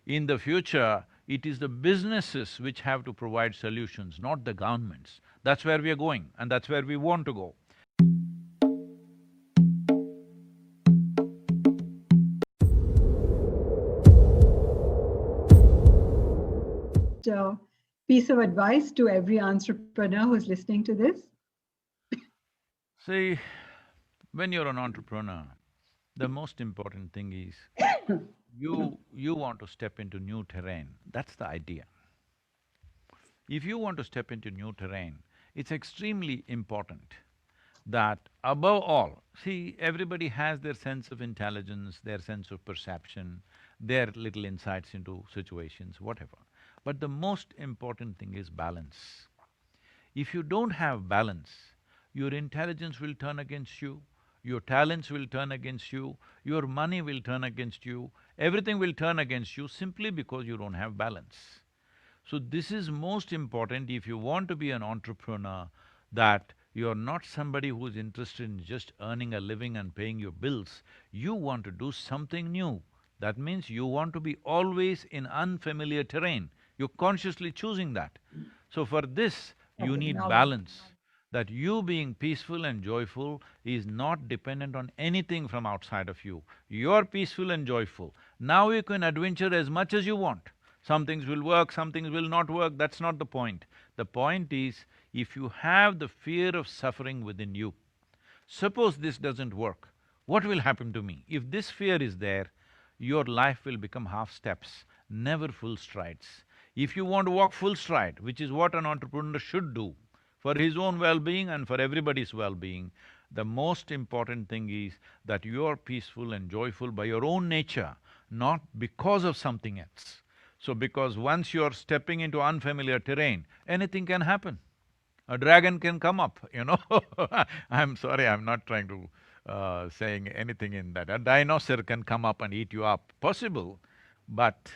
In the future, it is the businesses which have to provide solutions, not the governments. That's where we are going and that's where we want to go. Piece of advice to every entrepreneur who's listening to this? See, when you're an entrepreneur, the most important thing is you want to step into new terrain. That's the idea. If you want to step into new terrain, it's extremely important that above all, see, everybody has their sense of intelligence, their sense of perception, their little insights into situations, whatever. But the most important thing is balance. If you don't have balance, your intelligence will turn against you, your talents will turn against you, your money will turn against you, everything will turn against you simply because you don't have balance. So this is most important if you want to be an entrepreneur, that you're not somebody who's interested in just earning a living and paying your bills. You want to do something new. That means you want to be always in unfamiliar terrain. You're consciously choosing that. So for this, you Okay, need now balance. That you being peaceful and joyful is not dependent on anything from outside of you. You're peaceful and joyful. Now you can adventure as much as you want. Some things will work, some things will not work, that's not the point. The point is, if you have the fear of suffering within you, suppose this doesn't work, what will happen to me? If this fear is there, your life will become half steps, never full strides. If you want to walk full stride, which is what an entrepreneur should do, for his own well-being and for everybody's well-being, the most important thing is that you are peaceful and joyful by your own nature, not because of something else. So because once you're stepping into unfamiliar terrain, anything can happen. A dragon can come up, you know I'm sorry, I'm not trying to saying anything in that. A dinosaur can come up and eat you up, possible, but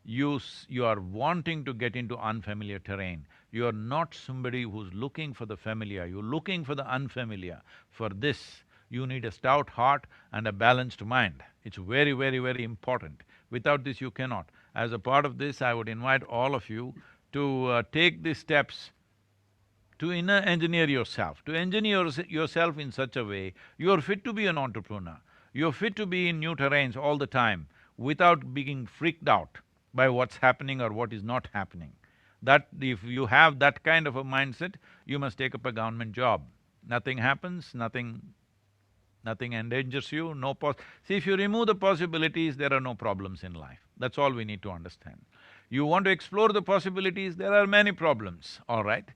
you are wanting to get into unfamiliar terrain. You are not somebody who's looking for the familiar, you're looking for the unfamiliar. For this, you need a stout heart and a balanced mind. It's very, very, very important. Without this, you cannot. As a part of this, I would invite all of you to take these steps to inner engineer yourself, to engineer yourself in such a way, you're fit to be an entrepreneur. You're fit to be in new terrains all the time without being freaked out by what's happening or what is not happening. That if you have that kind of a mindset, you must take up a government job. Nothing happens, nothing endangers you, See, if you remove the possibilities, there are no problems in life. That's all we need to understand. You want to explore the possibilities, there are many problems, all right?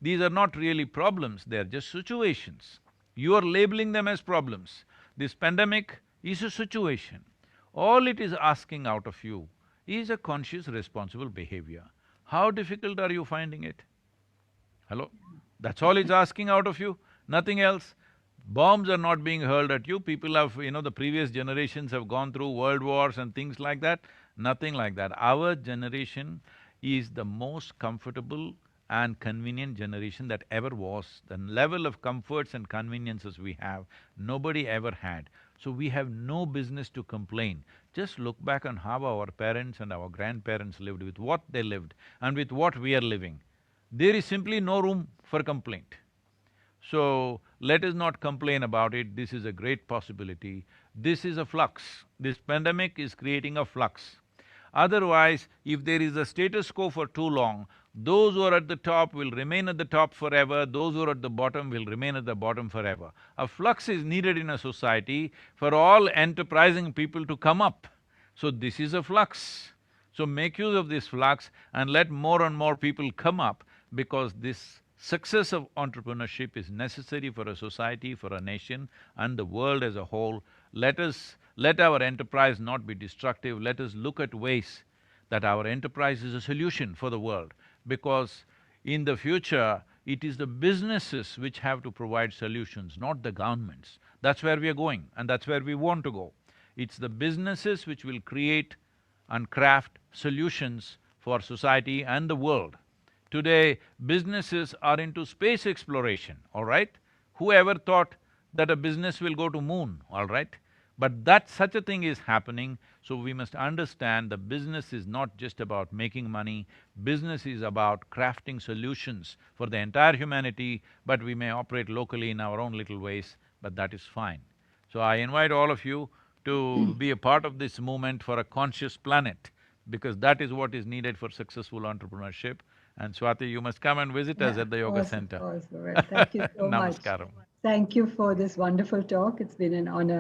These are not really problems, they're just situations. You are labeling them as problems. This pandemic is a situation. All it is asking out of you is a conscious, responsible behavior. How difficult are you finding it? Hello? That's all it's asking out of you, nothing else. Bombs are not being hurled at you, people have… the previous generations have gone through world wars and things like that, nothing like that. Our generation is the most comfortable and convenient generation that ever was. The level of comforts and conveniences we have, nobody ever had. So we have no business to complain. Just look back on how our parents and our grandparents lived, with what they lived and with what we are living. There is simply no room for complaint. So, let us not complain about it, this is a great possibility. This is a flux. This pandemic is creating a flux. Otherwise, if there is a status quo for too long, those who are at the top will remain at the top forever, those who are at the bottom will remain at the bottom forever. A flux is needed in a society for all enterprising people to come up. So this is a flux. So make use of this flux and let more and more people come up, because this success of entrepreneurship is necessary for a society, for a nation and the world as a whole. Let our enterprise not be destructive, let us look at ways that our enterprise is a solution for the world, because in the future, it is the businesses which have to provide solutions, not the governments. That's where we are going and that's where we want to go. It's the businesses which will create and craft solutions for society and the world. Today, businesses are into space exploration, all right? Whoever thought that a business will go to moon, all right? But that such a thing is happening, so we must understand the business is not just about making money, business is about crafting solutions for the entire humanity, but we may operate locally in our own little ways, but that is fine. So I invite all of you to be a part of this movement for a conscious planet, because that is what is needed for successful entrepreneurship. And Swati, you must come and visit us Yeah, at the of yoga course, of center. course. Well, thank you so much. Namaskaram. Thank you for this wonderful talk. It's been an honor.